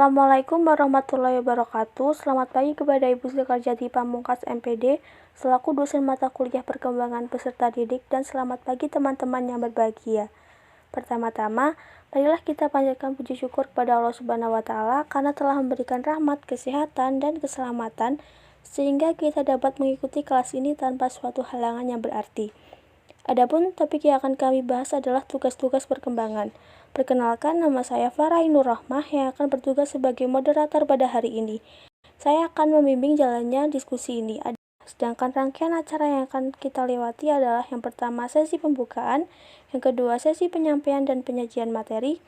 Assalamualaikum warahmatullahi wabarakatuh. Selamat pagi kepada Ibu Zulkarjati Pamungkas MPD selaku dosen mata kuliah perkembangan peserta didik, dan selamat pagi teman-teman yang berbahagia. Pertama-tama, marilah kita panjatkan puji syukur kepada Allah Subhanahu wa taala karena telah memberikan rahmat, kesehatan, dan keselamatan sehingga kita dapat mengikuti kelas ini tanpa suatu halangan yang berarti. Adapun topik yang akan kami bahas adalah tugas-tugas perkembangan. Perkenalkan, nama saya Farah Ainur Rahmah yang akan bertugas sebagai moderator pada hari ini. Saya akan membimbing jalannya diskusi ini. Sedangkan rangkaian acara yang akan kita lewati adalah yang pertama sesi pembukaan, yang kedua sesi penyampaian dan penyajian materi,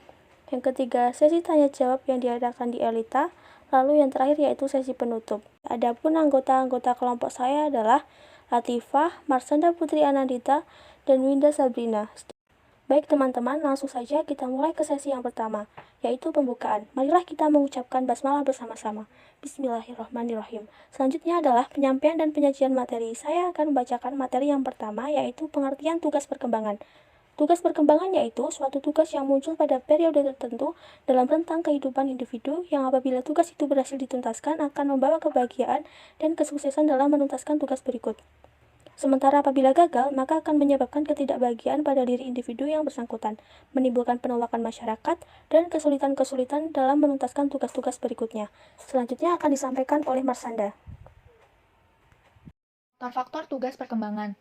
yang ketiga sesi tanya jawab yang diadakan di Elita, lalu yang terakhir yaitu sesi penutup. Adapun anggota-anggota kelompok saya adalah Latifah, Marsanda Putri Anandita, dan Winda Sabrina. Baik teman-teman, langsung saja kita mulai ke sesi yang pertama, yaitu pembukaan. Marilah kita mengucapkan basmalah bersama-sama. Bismillahirrahmanirrahim. Selanjutnya adalah penyampaian dan penyajian materi. Saya akan membacakan materi yang pertama, yaitu pengertian tugas perkembangan. Tugas perkembangan yaitu suatu tugas yang muncul pada periode tertentu dalam rentang kehidupan individu yang apabila tugas itu berhasil dituntaskan akan membawa kebahagiaan dan kesuksesan dalam menuntaskan tugas berikut. Sementara apabila gagal, maka akan menyebabkan ketidakbahagiaan pada diri individu yang bersangkutan, menimbulkan penolakan masyarakat, dan kesulitan-kesulitan dalam menuntaskan tugas-tugas berikutnya. Selanjutnya akan disampaikan oleh Marsanda. Faktor tugas perkembangan.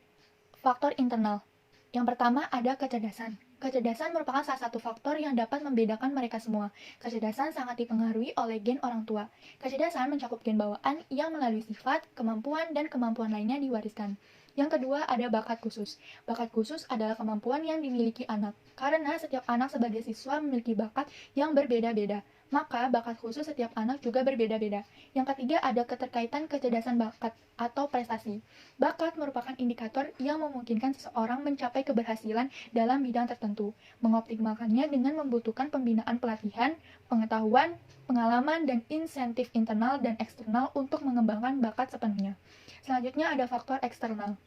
Faktor internal. Yang pertama ada kecerdasan. Kecerdasan merupakan salah satu faktor yang dapat membedakan mereka semua. Kecerdasan sangat dipengaruhi oleh gen orang tua. Kecerdasan mencakup gen bawaan yang melalui sifat, kemampuan, dan kemampuan lainnya diwariskan. Yang kedua ada bakat khusus. Bakat khusus adalah kemampuan yang dimiliki anak. Karena setiap anak sebagai siswa memiliki bakat yang berbeda-beda, maka bakat khusus setiap anak juga berbeda-beda. Yang ketiga ada keterkaitan kecerdasan bakat atau prestasi. Bakat merupakan indikator yang memungkinkan seseorang mencapai keberhasilan dalam bidang tertentu. Mengoptimalkannya dengan membutuhkan pembinaan pelatihan, pengetahuan, pengalaman, dan insentif internal dan eksternal untuk mengembangkan bakat sepenuhnya. Selanjutnya ada faktor eksternal.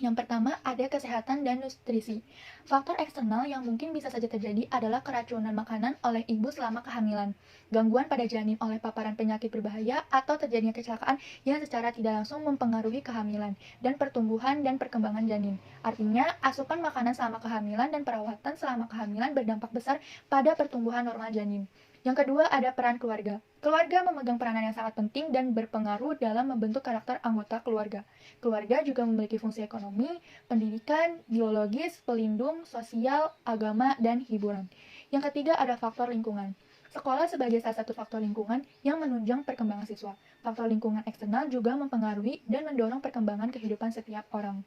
Yang pertama ada kesehatan dan nutrisi. Faktor eksternal yang mungkin bisa saja terjadi adalah keracunan makanan oleh ibu selama kehamilan, gangguan pada janin oleh paparan penyakit berbahaya, atau terjadinya kecelakaan yang secara tidak langsung mempengaruhi kehamilan dan pertumbuhan dan perkembangan janin. Artinya, asupan makanan selama kehamilan dan perawatan selama kehamilan berdampak besar pada pertumbuhan normal janin. Yang kedua ada peran keluarga. Keluarga memegang peranan yang sangat penting dan berpengaruh dalam membentuk karakter anggota keluarga. Keluarga juga memiliki fungsi ekonomi, pendidikan, biologis, pelindung, sosial, agama, dan hiburan. Yang ketiga ada faktor lingkungan. Sekolah sebagai salah satu faktor lingkungan yang menunjang perkembangan siswa. Faktor lingkungan eksternal juga mempengaruhi dan mendorong perkembangan kehidupan setiap orang.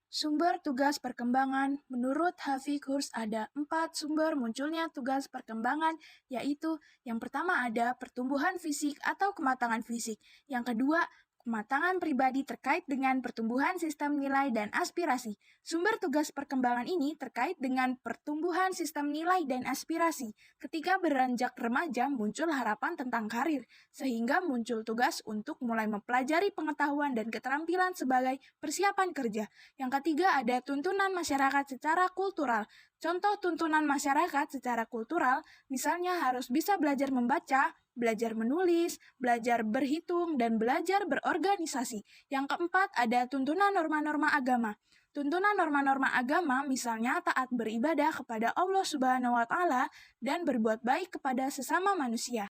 Sumber tugas perkembangan. Menurut Hafiq Hurs ada 4 sumber munculnya tugas perkembangan, yaitu yang pertama ada pertumbuhan fisik atau kematangan fisik, yang kedua kematangan pribadi terkait dengan pertumbuhan sistem nilai dan aspirasi. Sumber tugas perkembangan ini terkait dengan pertumbuhan sistem nilai dan aspirasi. Ketika beranjak remaja muncul harapan tentang karir, sehingga muncul tugas untuk mulai mempelajari pengetahuan dan keterampilan sebagai persiapan kerja. Yang ketiga ada tuntunan masyarakat secara kultural. Contoh tuntunan masyarakat secara kultural, misalnya harus bisa belajar membaca, belajar menulis, belajar berhitung, dan belajar berorganisasi. Yang keempat ada tuntunan norma-norma agama. Tuntunan norma-norma agama misalnya taat beribadah kepada Allah Subhanahu wa taala dan berbuat baik kepada sesama manusia.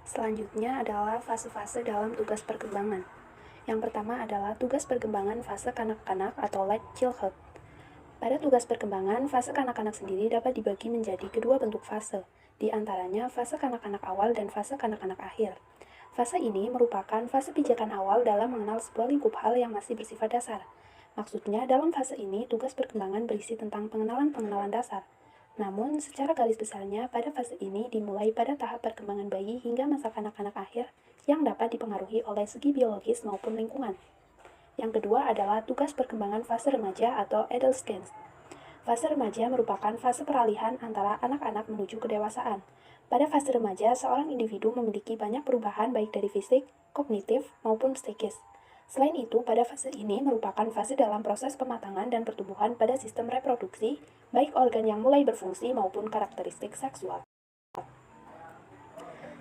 Selanjutnya adalah fase-fase dalam tugas perkembangan. Yang pertama adalah tugas perkembangan fase kanak-kanak atau late childhood. Pada tugas perkembangan, fase kanak-kanak sendiri dapat dibagi menjadi kedua bentuk fase, di antaranya fase kanak-kanak awal dan fase kanak-kanak akhir. Fase ini merupakan fase pijakan awal dalam mengenal sebuah lingkup hal yang masih bersifat dasar. Maksudnya, dalam fase ini, tugas perkembangan berisi tentang pengenalan-pengenalan dasar. Namun, secara garis besarnya, pada fase ini dimulai pada tahap perkembangan bayi hingga masa kanak-kanak akhir yang dapat dipengaruhi oleh segi biologis maupun lingkungan. Yang kedua adalah tugas perkembangan fase remaja atau adolescence. Fase remaja merupakan fase peralihan antara anak-anak menuju kedewasaan. Pada fase remaja, seorang individu memiliki banyak perubahan baik dari fisik, kognitif, maupun psikis. Selain itu, pada fase ini merupakan fase dalam proses pematangan dan pertumbuhan pada sistem reproduksi, baik organ yang mulai berfungsi maupun karakteristik seksual.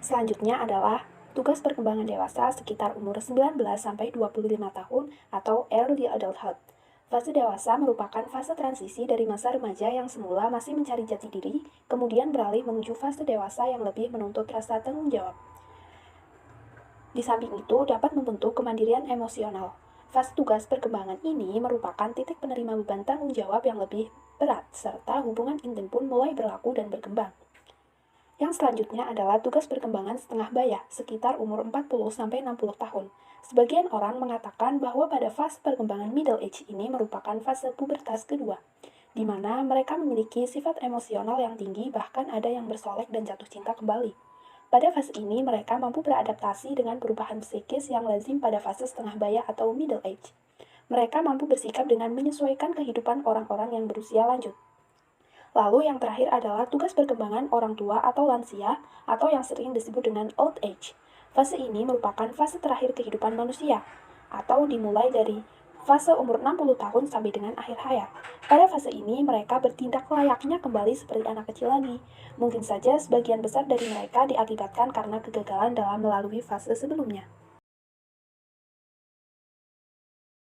Selanjutnya adalah tugas perkembangan dewasa sekitar umur 19-25 tahun atau early adulthood. Fase dewasa merupakan fase transisi dari masa remaja yang semula masih mencari jati diri, kemudian beralih menuju fase dewasa yang lebih menuntut rasa tanggung jawab. Di samping itu, dapat membentuk kemandirian emosional. Fase tugas perkembangan ini merupakan titik penerima beban tanggung jawab yang lebih berat, serta hubungan intim pun mulai berlaku dan berkembang. Yang selanjutnya adalah tugas perkembangan setengah baya, sekitar umur 40-60 tahun. Sebagian orang mengatakan bahwa pada fase perkembangan middle age ini merupakan fase pubertas kedua, di mana mereka memiliki sifat emosional yang tinggi, bahkan ada yang bersolek dan jatuh cinta kembali. Pada fase ini, mereka mampu beradaptasi dengan perubahan psikis yang lazim pada fase setengah baya atau middle age. Mereka mampu bersikap dengan menyesuaikan kehidupan orang-orang yang berusia lanjut. Lalu yang terakhir adalah tugas perkembangan orang tua atau lansia, atau yang sering disebut dengan old age. Fase ini merupakan fase terakhir kehidupan manusia, atau dimulai dari fase umur 60 tahun sampai dengan akhir hayat. Pada fase ini, mereka bertindak layaknya kembali seperti anak kecil lagi. Mungkin saja sebagian besar dari mereka diakibatkan karena kegagalan dalam melalui fase sebelumnya.